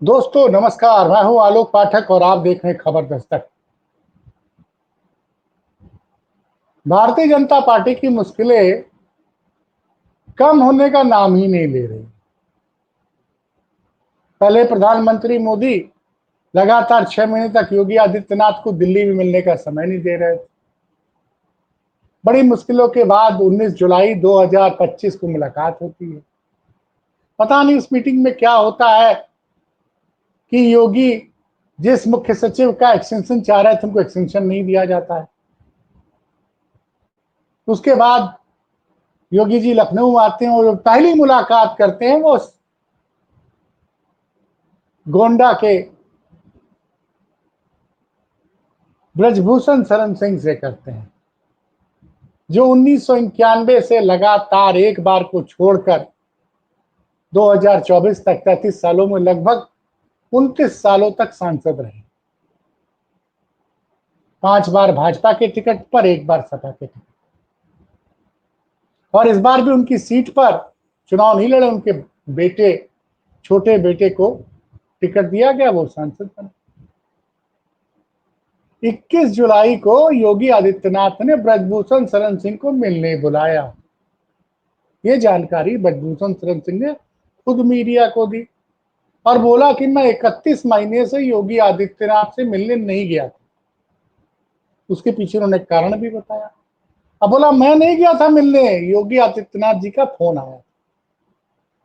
दोस्तों नमस्कार, मैं हूं आलोक पाठक और आप देख रहे हैं खबर दस्तक। भारतीय जनता पार्टी की मुश्किलें कम होने का नाम ही नहीं ले रही। पहले प्रधानमंत्री मोदी लगातार 6 महीने तक योगी आदित्यनाथ को दिल्ली में मिलने का समय नहीं दे रहे थे। बड़ी मुश्किलों के बाद 19 जुलाई 2025 को मुलाकात होती है। पता नहीं इस मीटिंग में क्या होता है कि योगी जिस मुख्य सचिव का एक्सटेंशन चाह रहे थे उनको एक्सटेंशन नहीं दिया जाता है। उसके बाद योगी जी लखनऊ आते हैं और जो पहली मुलाकात करते हैं वो गोंडा के ब्रजभूषण शरण सिंह से करते हैं, जो 1991 से लगातार एक बार को छोड़कर 2024 तक 33 सालों में लगभग 29 सालों तक सांसद रहे। 5 बार भाजपा के टिकट पर, एक बार सपा के टिकट, और इस बार भी उनकी सीट पर चुनाव नहीं लड़े। उनके बेटे, छोटे बेटे को टिकट दिया गया, वो सांसद बने। 21 जुलाई को योगी आदित्यनाथ ने ब्रजभूषण शरण सिंह को मिलने बुलाया। ये जानकारी ब्रजभूषण शरण सिंह ने खुद मीडिया को दी और बोला कि मैं 31 महीने से योगी आदित्यनाथ से मिलने नहीं गया था। उसके पीछे उन्होंने कारण भी बताया। अब बोला मैं नहीं गया था मिलने, योगी आदित्यनाथ जी का फोन आया।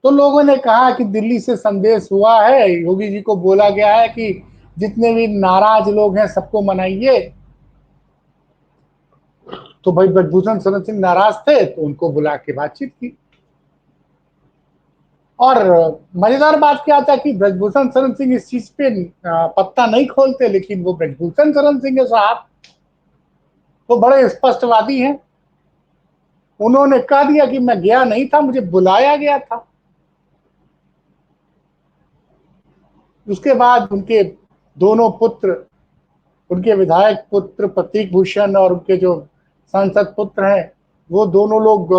तो लोगों ने कहा कि दिल्ली से संदेश हुआ है, योगी जी को बोला गया है कि जितने भी नाराज लोग हैं सबको मनाइए। तो भाई ब्रजभूषण शरण सिंह नाराज थे तो उनको बुला के बातचीत की। और मजेदार बात क्या था कि ब्रजभूषण शरण सिंह इस चीज पे पत्ता नहीं खोलते, लेकिन वो ब्रजभूषण शरण सिंह साहब वो बड़े स्पष्टवादी हैं। उन्होंने कह दिया कि मैं गया नहीं था, मुझे बुलाया गया था। उसके बाद उनके दोनों पुत्र, उनके विधायक पुत्र प्रतीक भूषण और उनके जो सांसद पुत्र हैं, वो दोनों लोग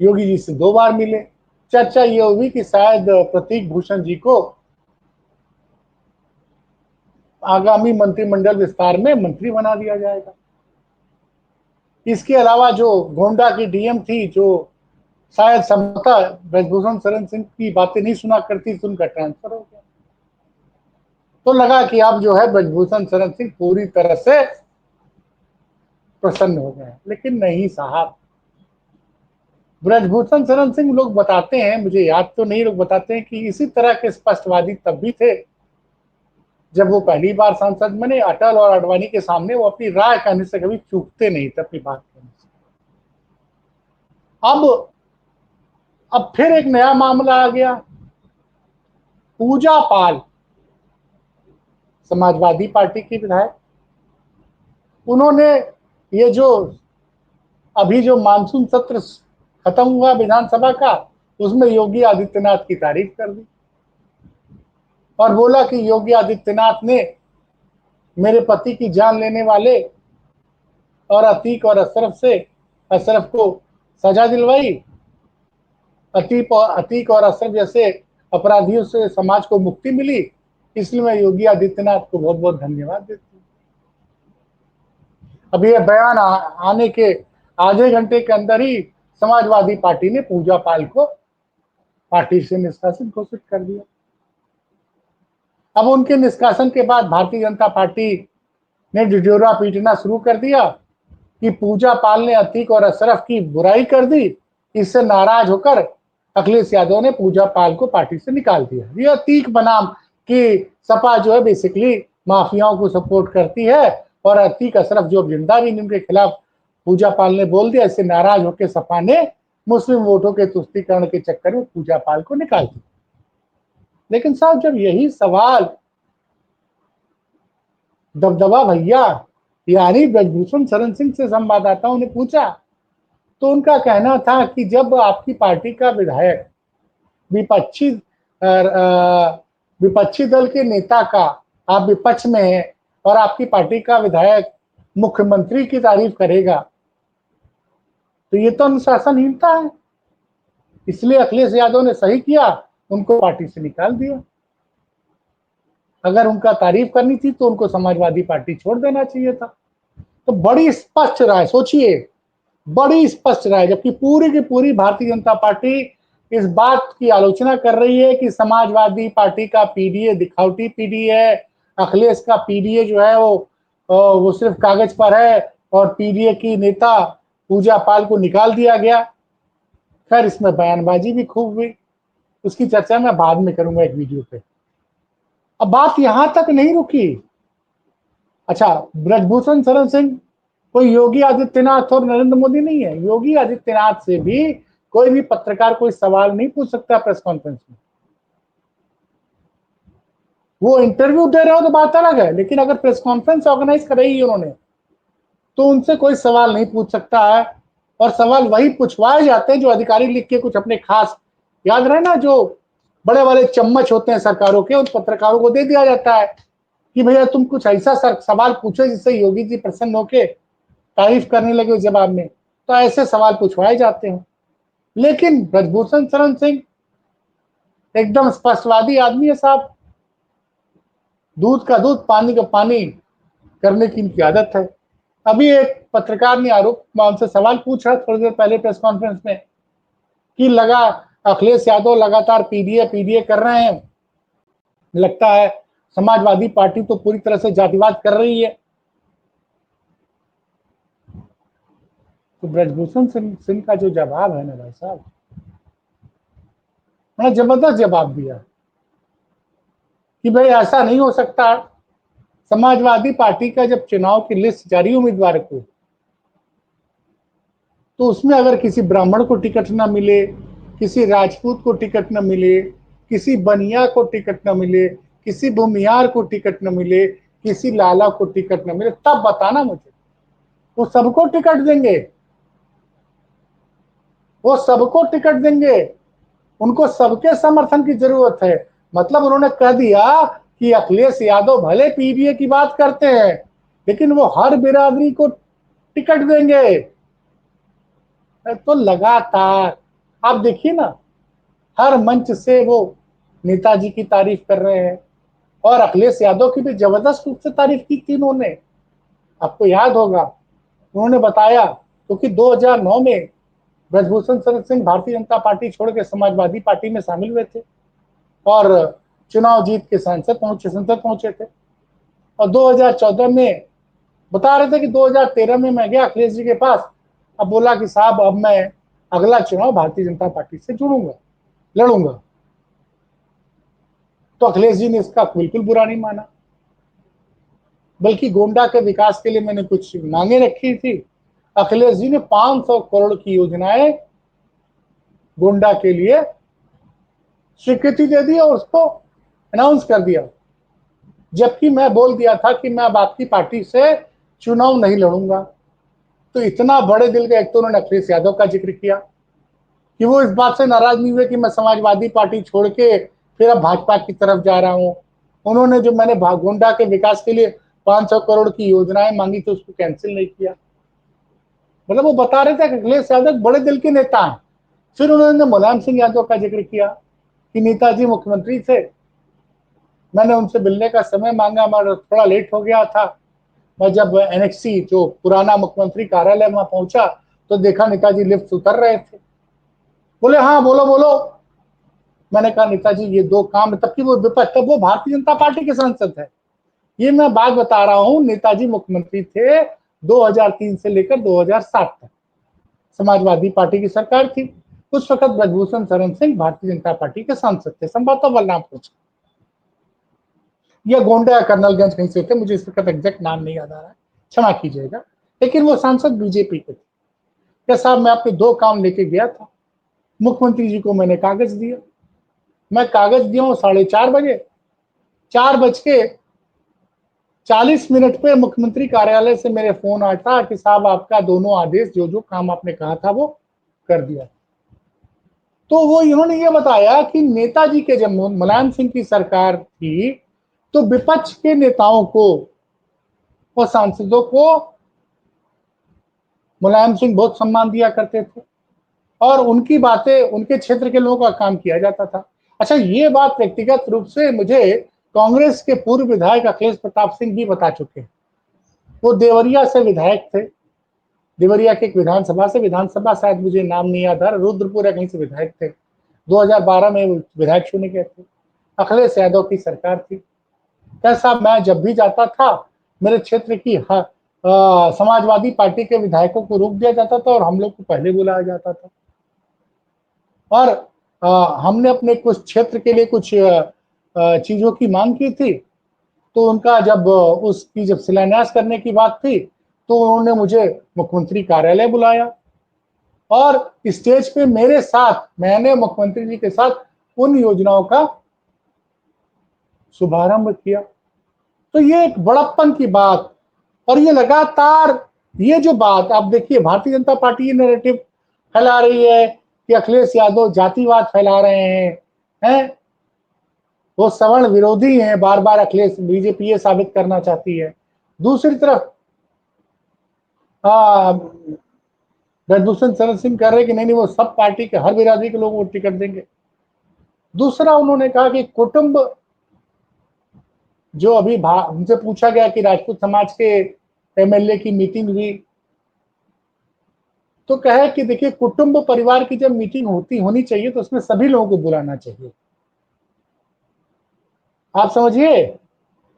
योगी जी से 2 बार मिले। चर्चा ये हुई कि शायद प्रतीक भूषण जी को आगामी मंत्रिमंडल विस्तार में मंत्री बना दिया जाएगा। इसके अलावा जो गोंडा की डीएम थी, जो शायद संभवतः ब्रजभूषण शरण सिंह की बातें नहीं सुना करती, तो उनका ट्रांसफर हो गया। तो लगा कि अब जो है ब्रजभूषण शरण सिंह पूरी तरह से प्रसन्न हो गए, लेकिन नहीं साहब। ब्रजभूषण शरण सिंह, लोग बताते हैं, मुझे याद तो नहीं, लोग बताते हैं कि इसी तरह के स्पष्टवादी तब भी थे जब वो पहली बार सांसद बने। अटल और आडवाणी के सामने वो अपनी राय कहने से कभी चूकते नहीं थे, अपनी बात कहने से। अब फिर एक नया मामला आ गया। पूजा पाल, समाजवादी पार्टी की विधायक, उन्होंने ये जो अभी जो मानसून सत्र खत्म हुआ विधानसभा का, उसमें योगी आदित्यनाथ की तारीफ कर दी और बोला कि योगी आदित्यनाथ ने मेरे पति की जान लेने वाले और अतीक और अशरफ को सजा दिलवाई। अतीक और अशरफ जैसे अपराधियों से समाज को मुक्ति मिली, इसलिए मैं योगी आदित्यनाथ को बहुत बहुत धन्यवाद देती हूँ। अब यह बयान आने के आधे घंटे के अंदर ही समाजवादी पार्टी ने पूजा पाल को पार्टी से निष्कासित घोषित कर दिया। अब उनके निष्कासन के बाद भारतीय जनता पार्टी ने ढिढोरा पीटना शुरू कर दिया कि पूजा पाल ने अतीक और अशरफ की बुराई कर दी। इससे नाराज होकर अखिलेश यादव ने पूजा पाल को पार्टी से निकाल दिया। ये अतीक बनाम कि सपा जो है बेसिकली माफियाओं को सपोर्ट करती है, और अतीक अशरफ जो जिंदा भी उनके खिलाफ पूजा पाल ने बोल दिया। इससे नाराज होकर सपा ने मुस्लिम वोटों के तुष्टीकरण के चक्कर में पूजा पाल को निकाल दिया। लेकिन साहब, जब यही सवाल दबदबा भैया यानी ब्रजभूषण शरण सिंह से संवाददाताओं ने पूछा, तो उनका कहना था कि जब आपकी पार्टी का विधायक विपक्षी विपक्षी दल के नेता का, आप विपक्ष में हैं और आपकी पार्टी का विधायक मुख्यमंत्री की तारीफ करेगा, तो ये तो अनुशासनहीनता है। इसलिए अखिलेश यादव ने सही किया, उनको पार्टी से निकाल दिया। अगर उनका तारीफ करनी थी तो उनको समाजवादी पार्टी छोड़ देना चाहिए था। तो बड़ी स्पष्ट राय, सोचिए, बड़ी स्पष्ट राय, जबकि पूरी की पूरी भारतीय जनता पार्टी इस बात की आलोचना कर रही है कि समाजवादी पार्टी का पीडीए दिखावटी पीडीए है, अखिलेश का पीडीए जो है वो सिर्फ कागज पर है, और पीडीए की नेता पूजा पाल को निकाल दिया गया। खैर, इसमें बयानबाजी भी खूब हुई, उसकी चर्चा मैं बाद में करूंगा एक वीडियो पे। अब बात यहां तक नहीं रुकी। अच्छा, ब्रजभूषण शरण सिंह कोई योगी आदित्यनाथ और नरेंद्र मोदी नहीं है। योगी आदित्यनाथ से भी कोई भी पत्रकार कोई सवाल नहीं पूछ सकता प्रेस कॉन्फ्रेंस में। वो इंटरव्यू दे रहे हो तो बात अलग है, लेकिन अगर प्रेस कॉन्फ्रेंस ऑर्गेनाइज कर रही है उन्होंने, तो उनसे कोई सवाल नहीं पूछ सकता है। और सवाल वही पूछवाए जाते हैं जो अधिकारी लिख के कुछ अपने खास, याद रहे ना, जो बड़े बड़े चम्मच होते हैं सरकारों के, उन पत्रकारों को दे दिया जाता है कि भैया तुम कुछ ऐसा सवाल पूछो जिससे योगी जी प्रसन्न होके तारीफ करने लगे उस जवाब में। तो ऐसे सवाल पूछवाए जाते हैं। लेकिन ब्रजभूषण शरण सिंह एकदम स्पष्टवादी आदमी है साहब। दूध का दूध, पानी का पानी करने की इनकी आदत है। अभी एक पत्रकार ने आरोप, मैं उनसे सवाल पूछ रहा थोड़ी देर पहले प्रेस कॉन्फ्रेंस में, कि लगा अखिलेश यादव लगातार पीडीए पीडीए कर रहे हैं, लगता है समाजवादी पार्टी तो पूरी तरह से जातिवाद कर रही है। तो ब्रजभूषण सिंह का जो जवाब है ना भाई साहब, बड़ा जबरदस्त जवाब दिया कि भाई ऐसा नहीं हो सकता। समाजवादी पार्टी का जब चुनाव की लिस्ट जारी उम्मीदवार को, तो उसमें अगर किसी ब्राह्मण को टिकट ना मिले, किसी राजपूत को टिकट न मिले, किसी बनिया को टिकट न मिले, किसी भूमिहार को टिकट न मिले, किसी लाला को टिकट न मिले, तब बताना मुझे। वो सबको टिकट देंगे, वो सबको टिकट देंगे। उनको सबके समर्थन की जरूरत है। मतलब उन्होंने कह दिया कि अखिलेश यादव भले पीडीए की बात करते हैं, लेकिन वो हर बिरादरी को टिकट देंगे। तो लगातार आप देखिए ना, हर मंच से वो नेताजी की तारीफ कर रहे हैं, और अखिलेश यादव की भी जबरदस्त रूप से तारीफ की थी उन्होंने। आपको याद होगा, उन्होंने बताया क्योंकि 2009 में ब्रजभूषण शरण सिंह भारतीय जनता पार्टी छोड़ के समाजवादी पार्टी में शामिल हुए थे, और चुनाव जीत के संसद पहुंचे थे। और 2014 में बता रहे थे कि 2013 में मैं गया अखिलेश जी के पास, अब बोला कि साहब अब मैं अगला चुनाव भारतीय जनता पार्टी से जुड़ूंगा, लड़ूंगा। तो अखिलेश जी ने इसका बिल्कुल बुरा नहीं माना, बल्कि गोंडा के विकास के लिए मैंने कुछ मांगे रखी थी। अखिलेश जी ने 500 करोड़ की योजनाएं गोंडा के लिए स्वीकृति दे दी और उसको अनाउंस कर दिया। जबकि मैं बोल दिया था कि मैं अब आपकी पार्टी से चुनाव नहीं लड़ूंगा। तो इतना बड़े दिल का, एक तो उन्होंने अखिलेश यादव का जिक्र किया कि वो इस बात से नाराज नहीं हुए कि मैं समाजवादी पार्टी छोड़ के फिर अब भाजपा की तरफ जा रहा हूं। उन्होंने जो मैंने गोंडा के विकास के लिए 500 करोड़ की योजनाएं मांगी थी उसको कैंसिल नहीं किया। मतलब वो बता रहे थे कि अखिलेश यादव बड़े दिल के नेता हैं। फिर उन्होंने मुलायम सिंह यादव का जिक्र किया कि नेताजी मुख्यमंत्री थे, मैंने उनसे मिलने का समय मांगा, मैं थोड़ा लेट हो गया था। मैं जब एनएक्सी जो पुराना मुख्यमंत्री कार्यालय वहां पहुंचा तो देखा नेताजी लिफ्ट से उतर रहे थे। बोले हाँ बोलो बोलो। मैंने कहा नेताजी ये दो काम, तब की वो विपक्ष, तब वो भारतीय जनता पार्टी के सांसद है। ये मैं बात बता रहा हूं, नेताजी मुख्यमंत्री थे 2003 से लेकर 2007 तक, समाजवादी पार्टी की सरकार थी। उस वक्त ब्रजभूषण शरण सिंह भारतीय जनता पार्टी के सांसद थे, संभवतः बलरामपुर से या गोंडा या कर्नलगंज कहीं से थे, मुझे इस वक्त एग्जैक्ट नाम नहीं याद आ रहा है, क्षमा कीजिएगा। लेकिन वो सांसद बीजेपी के थे। क्या साहब, मैं आपके दो काम लेके गया था, मुख्यमंत्री जी को मैंने कागज दिया, मैं कागज दिया हूँ 4:30 बजे, 4:40 पे मुख्यमंत्री कार्यालय से मेरे फोन आया था कि साहब आपका दोनों आदेश, जो जो काम आपने कहा था वो कर दिया। तो वो इन्होंने ये बताया कि नेताजी के जब मुलायम सिंह की सरकार थी तो विपक्ष के नेताओं को और सांसदों को मुलायम सिंह बहुत सम्मान दिया करते थे, और उनकी बातें, उनके क्षेत्र के लोगों का काम किया जाता था। अच्छा, ये बात व्यक्तिगत रूप से मुझे कांग्रेस के पूर्व विधायक अखिलेश प्रताप सिंह भी बता चुके हैं। वो देवरिया से विधायक थे, देवरिया के एक विधानसभा शायद मुझे नाम नहीं याद आ रहा, रुद्रपुर कहीं से विधायक थे। 2012 में विधायक चुने गए थे। अखिलेश यादव की सरकार थी। कैसा, मैं जब भी जाता था मेरे क्षेत्र की समाजवादी पार्टी के विधायकों को रोक दिया जाता था और हम लोग को पहले बुलाया जाता था। और हमने अपने कुछ क्षेत्र के लिए कुछ चीजों की मांग की थी, तो उनका जब उसकी जब शिलान्यास करने की बात थी तो उन्होंने मुझे मुख्यमंत्री कार्यालय बुलाया और स्टेज पे मेरे साथ मैंने मुख्यमंत्री जी के साथ उन योजनाओं का शुभारंभ किया। तो ये एक बड़प्पन की बात, और ये लगातार ये जो बात आप देखिए, भारतीय जनता पार्टी ये नैरेटिव फैला रही है कि अखिलेश यादव जातिवाद फैला रहे हैं, वो सवर्ण विरोधी हैं, बार बार अखिलेश बीजेपी ये साबित करना चाहती है। दूसरी तरफ ब्रजभूषण शरण सिंह कह रहे हैं कि नहीं वो सब पार्टी के हर बिरादरी के लोगों को टिकट देंगे। दूसरा उन्होंने कहा कि कुटुंब, जो अभी हमसे पूछा गया कि राजपूत समाज के एमएलए की मीटिंग हुई, तो कहे कि देखिए कुटुंब परिवार की जब मीटिंग होनी चाहिए तो उसमें सभी लोगों को बुलाना चाहिए। आप समझिए,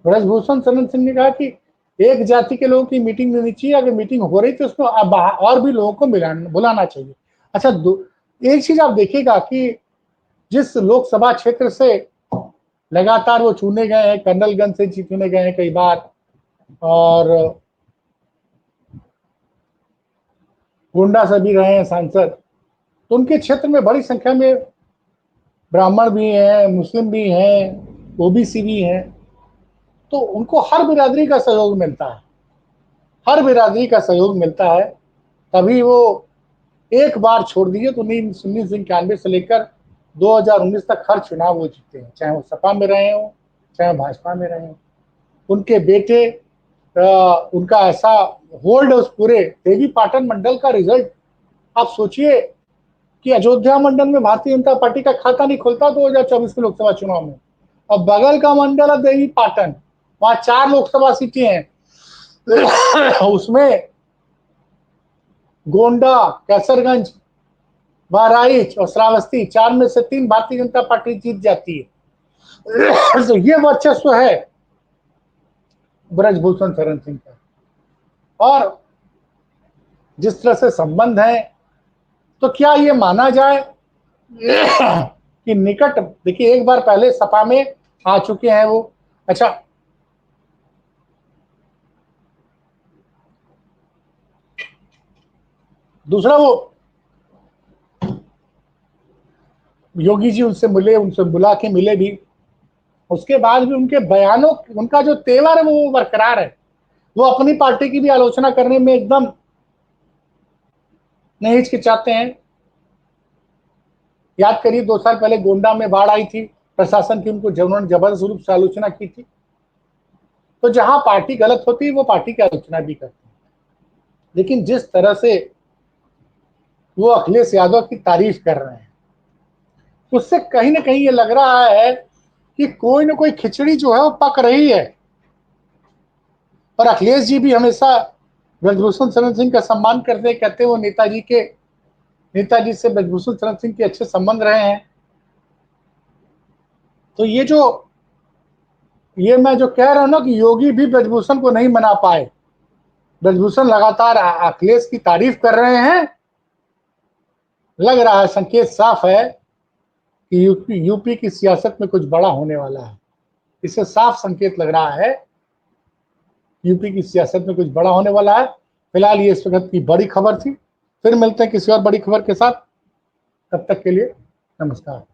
ब्रजभूषण शरण सिंह ने कहा कि एक जाति के लोगों की मीटिंग होनी चाहिए, अगर मीटिंग हो रही तो उसमें और भी लोगों को बुलाना चाहिए। अच्छा, एक चीज आप देखिएगा कि जिस लोकसभा क्षेत्र से लगातार वो चुने गए हैं, कर्नलगंज से चुने गए हैं कई बार, और गोंडा से भी रहे हैं सांसद, तो उनके क्षेत्र में बड़ी संख्या में ब्राह्मण भी हैं, मुस्लिम भी हैं, ओबीसी भी हैं, तो उनको हर बिरादरी का सहयोग मिलता है, हर बिरादरी का सहयोग मिलता है। तभी वो एक बार छोड़ दिए तो 1991 से लेकर 2019 तक हर चुनाव वो जीते हैं, चाहे वो सपा में रहे हो, चाहे वो भाजपा में रहे हो। उनके बेटे उनका ऐसा होल्ड है उस पूरे देवी पाटन मंडल का रिजल्ट, आप सोचिए कि अयोध्या मंडल में भारतीय जनता पार्टी का खाता नहीं खुलता 2024 के लोकसभा चुनाव में। अब बगल का मंडल है देवी पाटन, वहां 4 लोकसभा सीटें हैं उसमें गोंडा, कैसरगंज, बहराइच और श्रावस्ती, 4 में से 3 भारतीय जनता पार्टी जीत जाती है। तो ये वर्चस्व है ब्रजभूषण शरण सिंह का। और जिस तरह से संबंध है, तो क्या ये माना जाए कि निकट, देखिए एक बार पहले सपा में आ चुके हैं वो। अच्छा, दूसरा वो योगी जी उनसे मिले, उनसे बुला के मिले भी, उसके बाद भी उनके बयानों, उनका जो तेवर है वो बरकरार है। वो अपनी पार्टी की भी आलोचना करने में एकदम नहीं हिचकिचाते हैं। याद करिए 2 साल पहले गोंडा में बाढ़ आई थी, प्रशासन की उनको जबरदस्त रूप से आलोचना की थी। तो जहां पार्टी गलत होती है वो पार्टी की आलोचना भी करती है, लेकिन जिस तरह से वो अखिलेश यादव की तारीफ कर रहे हैं, उससे कहीं ना कहीं ये लग रहा है कि कोई ना कोई खिचड़ी जो है वो पक रही है। और अखिलेश जी भी हमेशा ब्रजभूषण शरण सिंह का सम्मान करते, कहते वो नेताजी से ब्रजभूषण शरण सिंह के अच्छे संबंध रहे हैं। तो ये मैं जो कह रहा हूं ना कि योगी भी ब्रजभूषण को नहीं मना पाए, ब्रजभूषण लगातार अखिलेश की तारीफ कर रहे हैं, लग रहा है संकेत साफ है कि यूपी की सियासत में कुछ बड़ा होने वाला है। इससे साफ संकेत लग रहा है यूपी की सियासत में कुछ बड़ा होने वाला है। फिलहाल ये इस वक्त की बड़ी खबर थी। फिर मिलते हैं किसी और बड़ी खबर के साथ, तब तक के लिए नमस्कार।